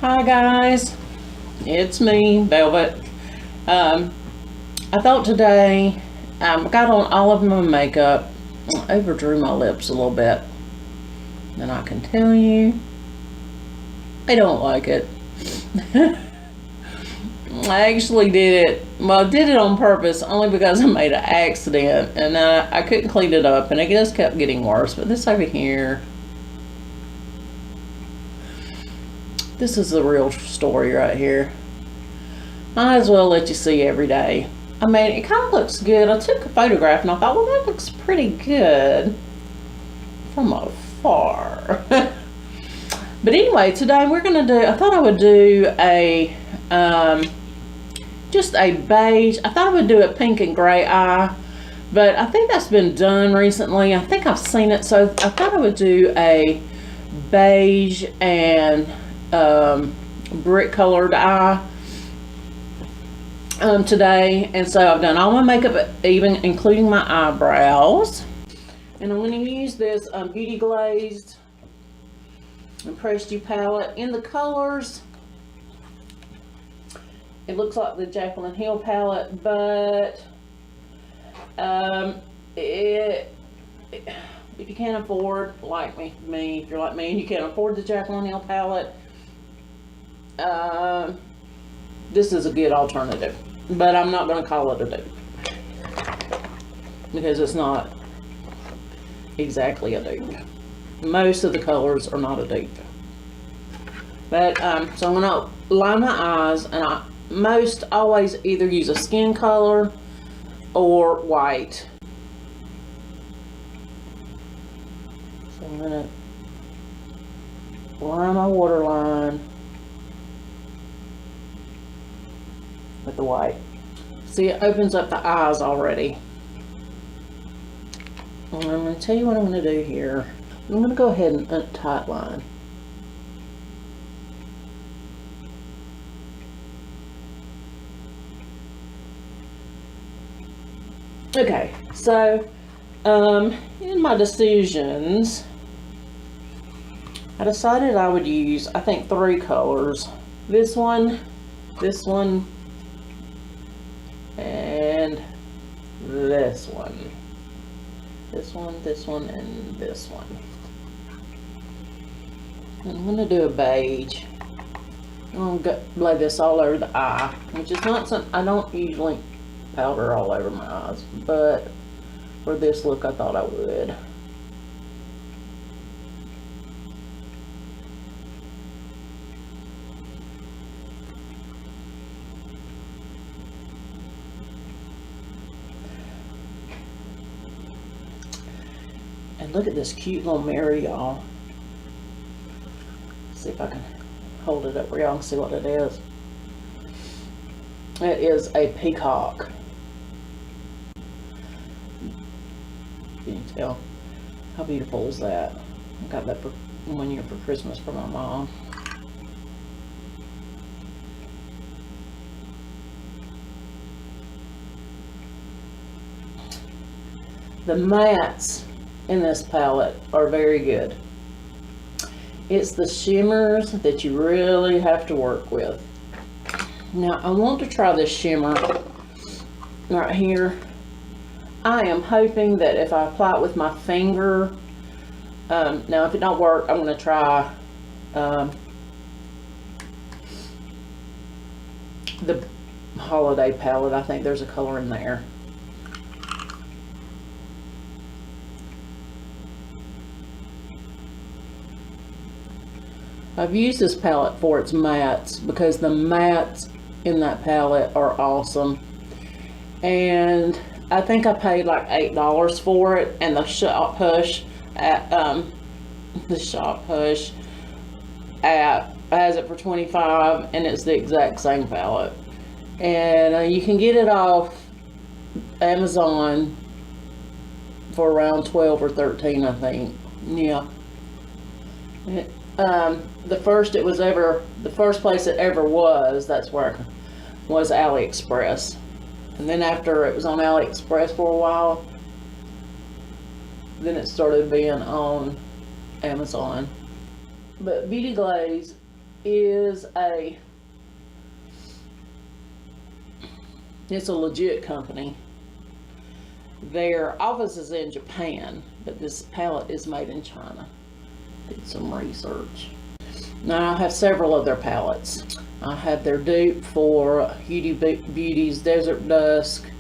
Hi guys, it's me, Velvet. I thought today, I got on all of my makeup, I overdrew my lips a little bit, and I can tell you, I don't like it. I actually did it, well I did it on purpose only because I made an accident, and I couldn't clean it up, and it just kept getting worse. But this over here, this is the real story right here. Might as well let you see every day. I mean, it kind of looks good. I took a photograph and I thought, well, that looks pretty good from afar. But anyway, today we're going to do, I thought I would do a, just a beige. I thought I would do a pink and gray eye, but I think that's been done recently. I think I've seen it, so I thought I would do a beige and brick colored eye today. And so I've done all my makeup, even including my eyebrows, and I'm going to use this Beauty Glazed Impressed You palette in the colors. It looks like the Jaclyn Hill palette, but if you can't afford, like me, if you're like me and you can't afford the Jaclyn Hill palette, this is a good alternative, but I'm not going to call it a dupe because it's not exactly a dupe. Most of the colors are not a dupe. But so I'm going to line my eyes, and I most always either use a skin color or white. So I'm going to line my waterline with the white. See, it opens up the eyes already. And I'm going to tell you what I'm going to do here. I'm going to go ahead and tight line. Okay, so in my decisions, I decided I would use, I think, 3 colors. This one, and this one. This one, and this one. I'm going to do a beige. I'm going to lay this all over the eye, which is not something, I don't usually powder all over my eyes, but for this look I thought I would. And look at this cute little mirror, y'all. See if I can hold it up where y'all can see what it is. It is a peacock. Can you tell? How beautiful is that? I got that for 1 year for Christmas for my mom. The mattes in this palette are very good. It's the shimmers that you really have to work with. Now I want to try this shimmer right here. I am hoping that if I apply it with my finger, now if it don't work, I'm going to try the holiday palette. I think there's a color in there. I've used this palette for its mattes because the mattes in that palette are awesome. And I think I paid like $8 for it, and the Shop Hush at has it for $25, and it's the exact same palette. And you can get it off Amazon for around $12 or $13, I think. Yeah. The first place it ever was, that's where it was AliExpress. And then after it was on AliExpress for a while, then it started being on Amazon. But Beauty Glaze is it's a legit company. Their office is in Japan, but this palette is made in China. Did some research. Now I have several of their palettes. I have their dupe for Huda Beauty's Desert Dusk.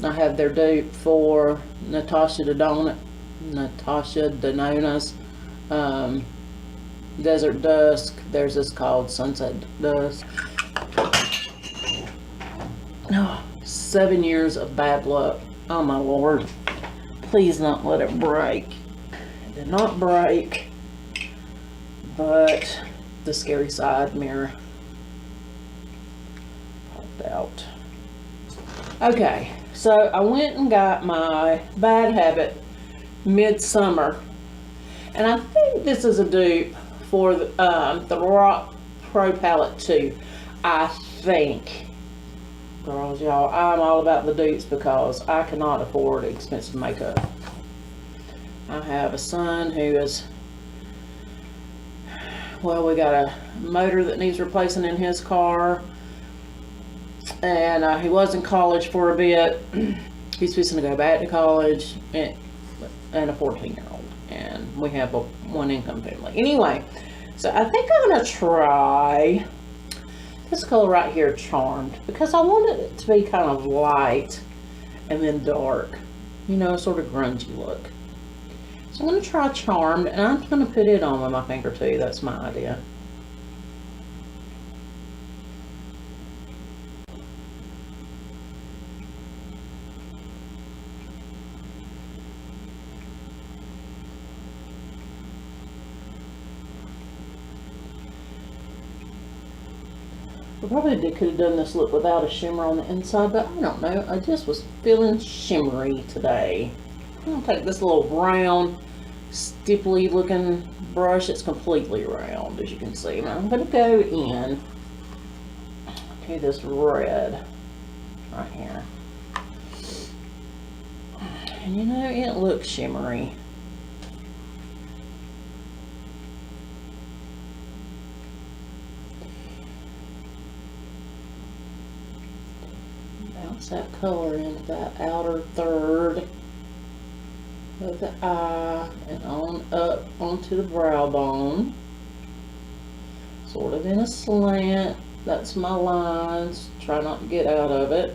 I have their dupe for Natasha Denona's Desert Dusk. Theirs is called Sunset Dusk. Oh, 7 years of bad luck. Oh my Lord. Please not let it break. It did not break, but the scary side mirror popped out. Okay, so I went and got my Bad Habit MidSummer, and I think this is a dupe for the Lorac Pro Palette 2. I think. Girls, y'all, I'm all about the dupes because I cannot afford expensive makeup. I have a son who is, well, we got a motor that needs replacing in his car, and he was in college for a bit. He's fixing to go back to college, and a 14-year-old, and we have a one-income family. Anyway, so I think I'm gonna try this color right here, Charmed, because I wanted it to be kind of light and then dark, you know, sort of grungy look. So I'm going to try Charmed, and I'm going to put it on with my finger too. That's my idea. I probably could have done this look without a shimmer on the inside, but I don't know. I just was feeling shimmery today. I'm going to take this little round, stipply looking brush. It's completely round, as you can see. Now I'm going to go in to this red right here. And you know, it looks shimmery. Bounce that color into that outer third of the eye and on up onto the brow bone, sort of in a slant. That's my lines. Try not to get out of it.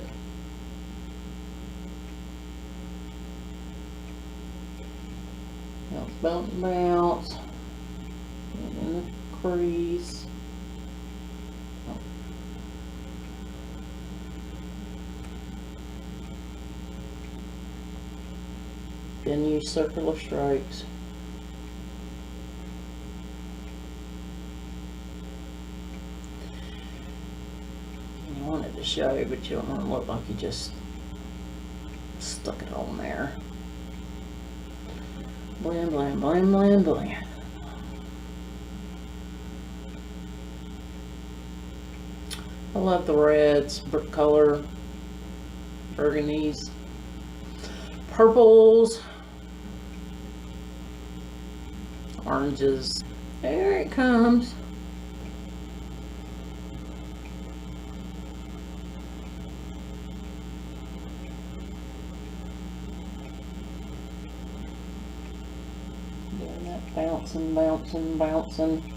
Bounce, bounce, bounce, and in the crease. Then use circular strokes. You want it to show, but you don't want to look like you just stuck it on there. Blend, blend, blend, blend, blend. I love the reds, brick color, burgundies, purples, oranges. There it comes. Doing that bouncing, bouncing, bouncing.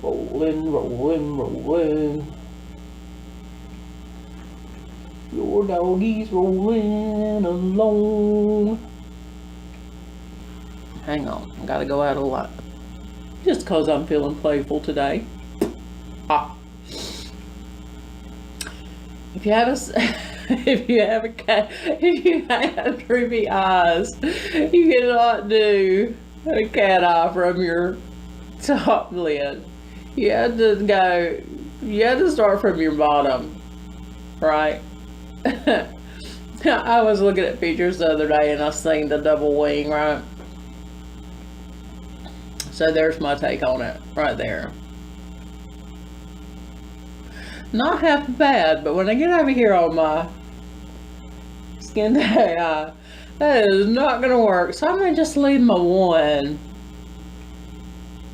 Rolling, rolling, rolling. Your doggy's rolling along. Hang on, I gotta go out a lot. Just because I'm feeling playful today. Ah. If you have droopy eyes, you cannot do a cat eye from your top lid. You have to start from your bottom, right? I was looking at pictures the other day and I seen the double wing, right? So there's my take on it right there. Not half bad, but when I get over here on my skin day eye, that is not gonna work. So I'm gonna just leave my one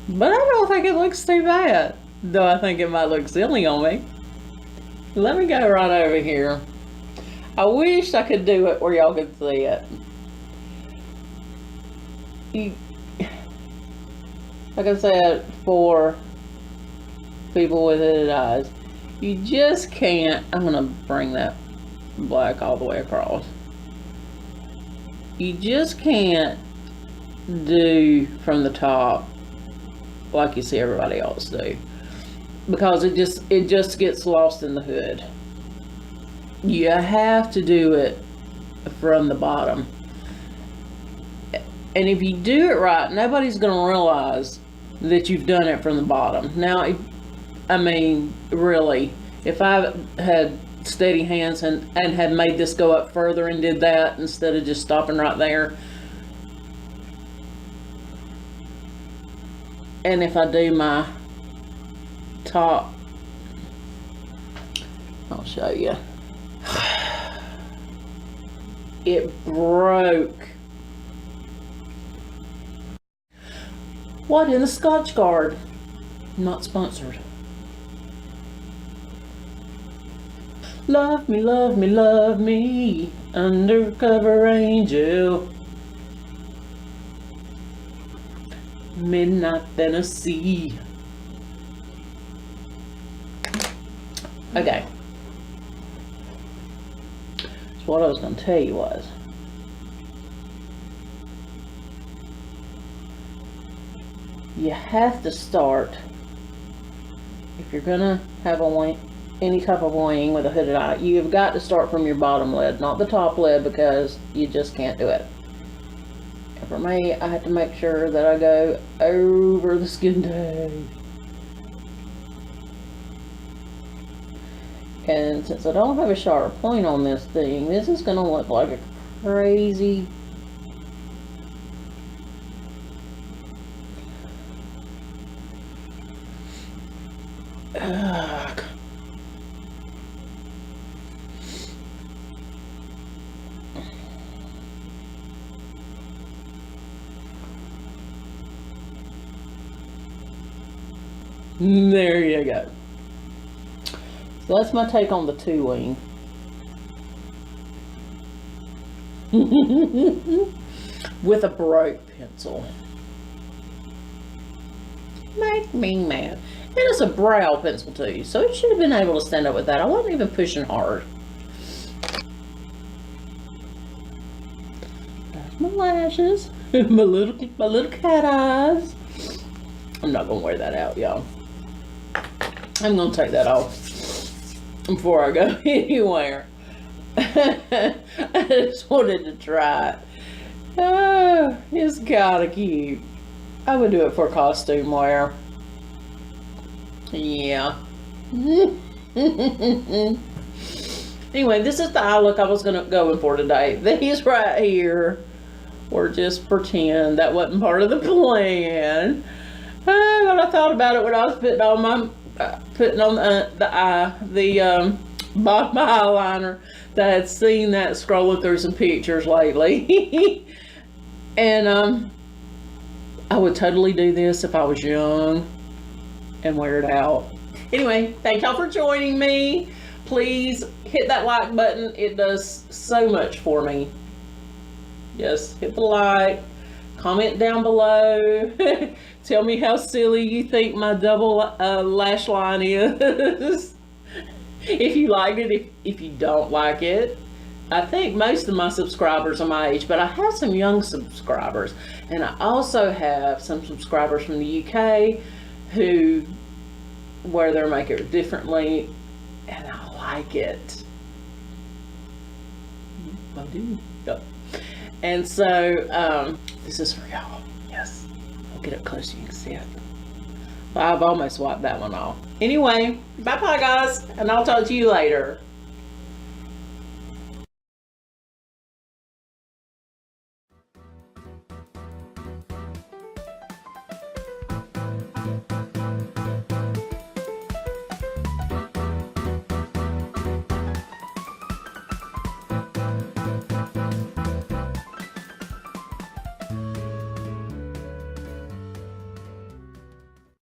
But I don't think it looks too bad. Though I think it might look silly on me. Let me go right over here. I wish I could do it where y'all could see it. Like I said, for people with hooded eyes, you just can't. I'm gonna bring that black all the way across. You just can't do from the top like you see everybody else do, because it just gets lost in the hood. You have to do it from the bottom. And if you do it right, nobody's going to realize that you've done it from the bottom. Now, I mean, really, if I had steady hands and had made this go up further and did that instead of just stopping right there, and if I do my top, I'll show you. It broke. What in the Scotch Guard? Not sponsored. Love me, love me, love me, undercover angel. Midnight Tennessee. Okay. So what I was going to tell you was, you have to start, if you're going to have a wing, any type of wing with a hooded eye, you've got to start from your bottom lid, not the top lid, because you just can't do it. And for me, I have to make sure that I go over the skin tone. And since I don't have a sharp point on this thing, this is going to look like a crazy There you go. So that's my take on the two wing. With a bright pencil. Make me mad. And it's a brow pencil too, so it should have been able to stand up with that. I wasn't even pushing hard. That's my lashes. my little cat eyes. I'm not gonna wear that out, y'all. I'm gonna take that off before I go anywhere. I just wanted to try it. Oh, it's kinda cute. I would do it for costume wear. Yeah. Anyway, this is the eye look I was gonna go in for today. These right here were just pretend. That wasn't part of the plan. But I thought about it when I was putting on my the bottom eyeliner, that I had seen that scrolling through some pictures lately. And I would totally do this if I was young and wear it out. Anyway, thank y'all for joining me. Please hit that like button. It does so much for me. Yes, hit the like. Comment down below. Tell me how silly you think my double lash line is. If you like it, if you don't like it. I think most of my subscribers are my age, but I have some young subscribers. And I also have some subscribers from the UK who wear their makeup differently, and I like it. I do. Yep. And so, this is for y'all. Yes. I'll get up close so you can see it. Well, I've almost wiped that one off. Anyway, bye-bye, guys, and I'll talk to you later.